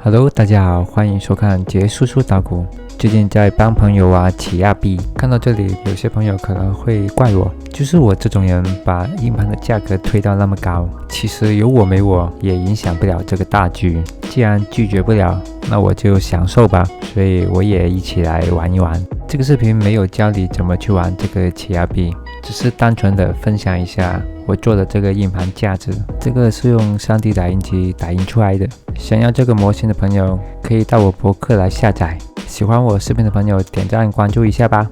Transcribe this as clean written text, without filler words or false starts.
Hello， 大家好，欢迎收看杰叔叔捣鼓。最近在帮朋友chia币，看到这里，有些朋友可能会怪我，就是我这种人把硬盘的价格推到那么高。其实有我没我也影响不了这个大局，既然拒绝不了，那我就享受吧。所以我也一起来玩一玩。这个视频没有教你怎么去玩这个chia币，只是单纯的分享一下我做的这个硬盘架子。这个是用 3D 打印机打印出来的。想要这个模型的朋友，可以到我博客来下载。喜欢我视频的朋友，点赞关注一下吧。